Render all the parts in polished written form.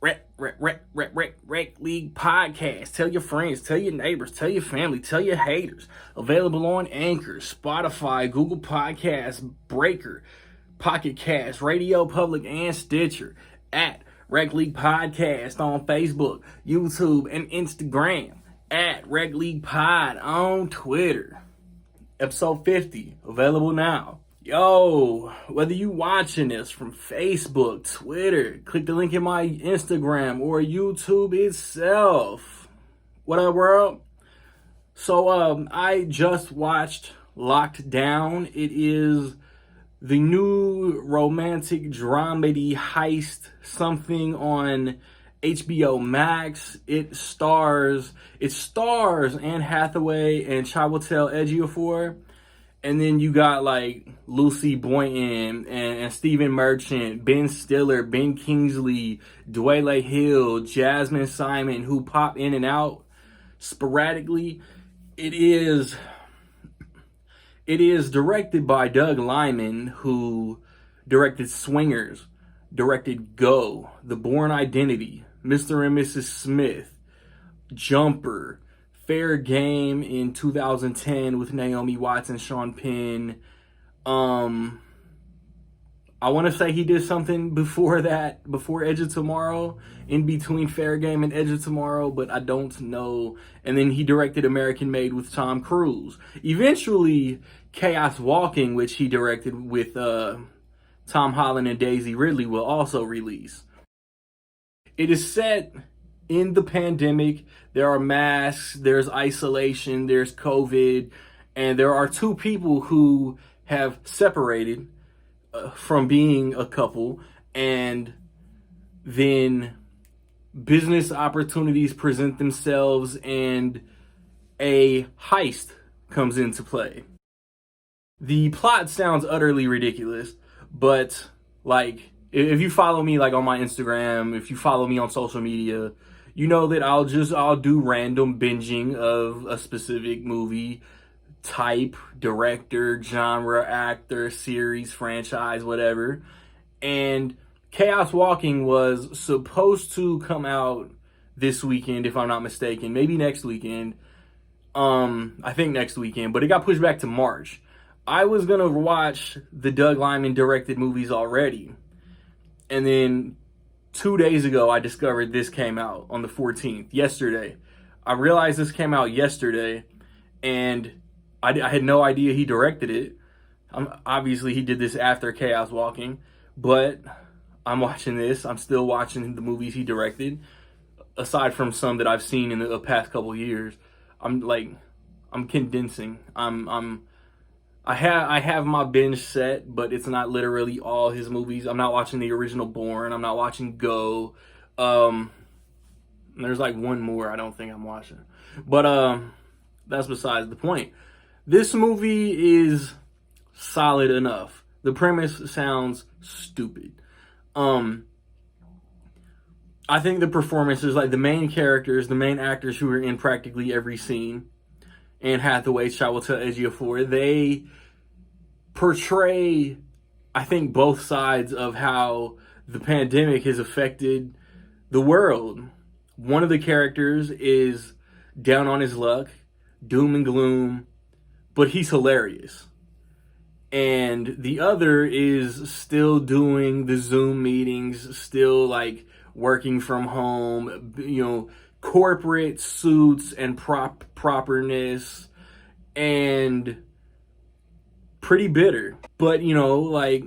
Rec League Podcast. Tell your friends, tell your neighbors, tell your family, tell your haters. Available on Anchor, Spotify, Google Podcasts, Breaker, Pocket Cast, Radio Public, and Stitcher. At Rec League Podcast on Facebook, YouTube, and Instagram. At Rec League Pod on Twitter. Episode 50, available now. Yo, whether you watching this from Facebook, Twitter, click the link in my Instagram or YouTube itself. What up, world? So, I just watched Locked Down. It is the new romantic dramedy heist, something on HBO Max. It stars Anne Hathaway and Chiwetel Ejiofor. And then you got like Lucy Boynton and Stephen Merchant, Ben Stiller, Ben Kingsley, Dwayne Hill, Jasmine Simon, who pop in and out sporadically. It is directed by Doug Liman, who directed Swingers, directed Go, The Bourne Identity, Mr. and Mrs. Smith, Jumper, Fair Game in 2010 with Naomi Watts and Sean Penn. I want to say he did something before that, before Edge of Tomorrow, in between Fair Game and Edge of Tomorrow, but I don't know. And then he directed American Made with Tom Cruise. Eventually, Chaos Walking, which he directed with Tom Holland and Daisy Ridley, will also release. It is set in the pandemic. There are masks, there's isolation, there's COVID, and there are two people who have separated from being a couple, and then business opportunities present themselves and a heist comes into play. The plot sounds utterly ridiculous, but like, if you follow me like on my Instagram, if you follow me on social media, you know that I'll do random binging of a specific movie type, director, genre, actor, series, franchise, whatever. And Chaos Walking was supposed to come out this weekend, if I'm not mistaken, maybe next weekend. I think next weekend, but it got pushed back to March. I was gonna watch the Doug Liman directed movies already, and then 2 days ago, I discovered this came out on the 14th, yesterday. I realized this came out yesterday, and I had no idea he directed it. Obviously, he did this after Chaos Walking, but I'm watching this. I'm still watching the movies he directed, aside from some that I've seen in the past couple years. I'm condensing. I have my binge set, but it's not literally all his movies. I'm not watching the original Bourne. I'm not watching Go. There's like one more I don't think I'm watching. But that's besides the point. This movie is solid enough. The premise sounds stupid. I think the performances, like the main characters, the main actors who are in practically every scene, Anne Hathaway, Chiwetel Ejiofor, they portray, I think, both sides of how the pandemic has affected the world. One of the characters is down on his luck, doom and gloom, but he's hilarious. And the other is still doing the Zoom meetings, still like working from home, corporate suits and properness, and pretty bitter. But, like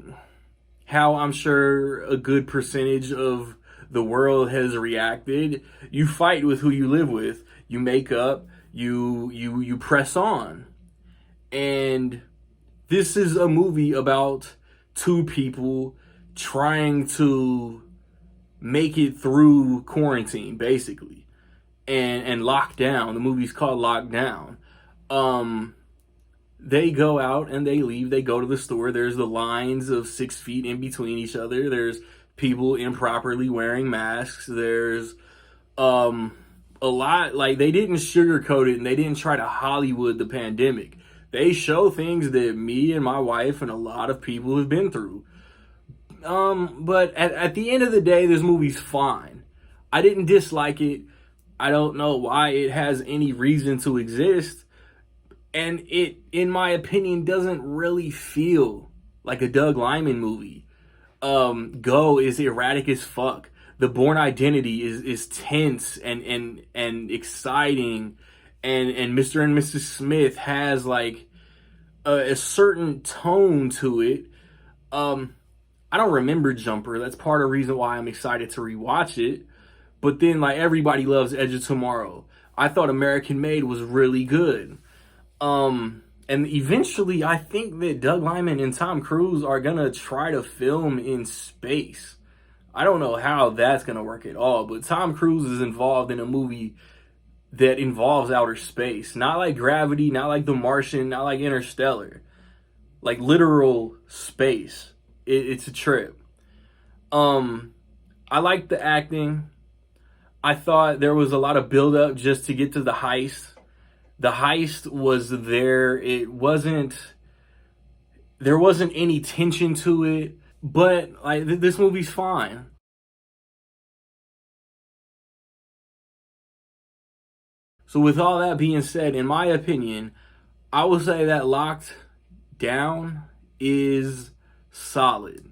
how I'm sure a good percentage of the world has reacted, you fight with who you live with. You make up, you press on. And this is a movie about two people trying to make it through quarantine, basically. And Lockdown. The movie's called Lockdown. They go out and they leave. They go to the store. There's the lines of 6 feet in between each other. There's people improperly wearing masks. There's a lot, like, they didn't sugarcoat it and they didn't try to Hollywood the pandemic. They show things that me and my wife and a lot of people have been through. But at the end of the day, this movie's fine. I didn't dislike it. I don't know why it has any reason to exist. And it, in my opinion, doesn't really feel like a Doug Liman movie. Go is erratic as fuck. The Bourne Identity is tense and exciting, and Mr. and Mrs. Smith has like a certain tone to it. I don't remember Jumper. That's part of the reason why I'm excited to rewatch it. But then, like, everybody loves Edge of Tomorrow. I thought American Made was really good. And eventually, I think that Doug Liman and Tom Cruise are gonna try to film in space. I don't know how that's gonna work at all, but Tom Cruise is involved in a movie that involves outer space. Not like Gravity, not like The Martian, not like Interstellar. Like literal space. It's a trip. I liked the acting. I thought there was a lot of build-up just to get to the heist. The heist was there. There wasn't any tension to it, but like this movie's fine. So with all that being said, in my opinion, I would say that Locked Down is solid.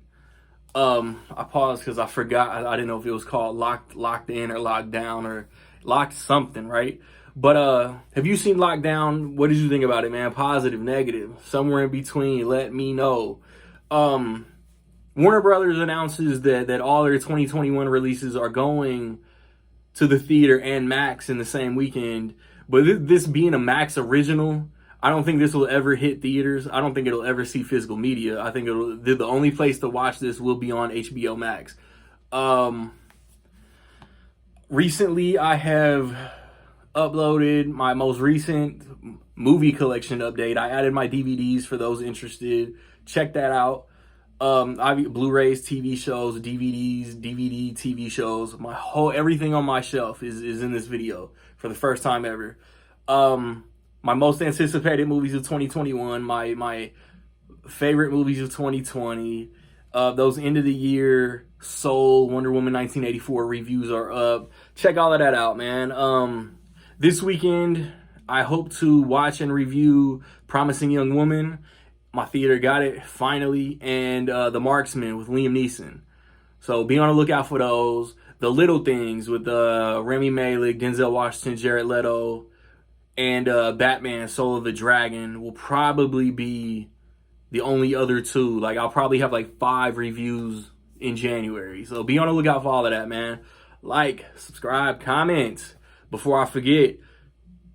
I paused because I forgot. I didn't know if it was called Locked In or Locked Down or Locked something, right? But have you seen Lockdown? What did you think about it, man? Positive, negative, somewhere in between? Let me know. Warner Brothers announces that all their 2021 releases are going to the theater and Max in the same weekend. But this being a Max original, I don't think this will ever hit theaters. I don't think it'll ever see physical media. I think the only place to watch this will be on HBO Max. Recently, I have uploaded my most recent movie collection update. I added my DVDs for those interested. Check that out. Blu-rays, TV shows, DVDs, DVD, TV shows. Everything on my shelf is in this video for the first time ever. My most anticipated movies of 2021, my favorite movies of 2020, those end of the year Soul, Wonder Woman 1984 reviews are up. Check all of that out, man. This weekend, I hope to watch and review Promising Young Woman. My theater got it, finally. And The Marksman with Liam Neeson. So be on the lookout for those. The Little Things with Rami Malek, Denzel Washington, Jared Leto, and Batman, Soul of the Dragon will probably be the only other two. Like, I'll probably have like 5 reviews in January. So be on the lookout for all of that, man. Like, subscribe, comment. Before I forget,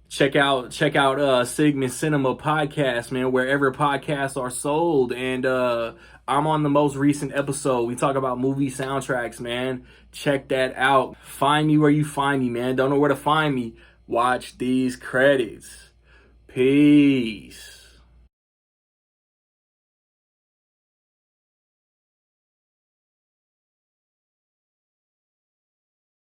check out Sigma Cinema Podcast, man, wherever podcasts are sold. And I'm on the most recent episode. We talk about movie soundtracks, man. Check that out. Find me where you find me, man. Don't know where to find me. Watch these credits. Peace.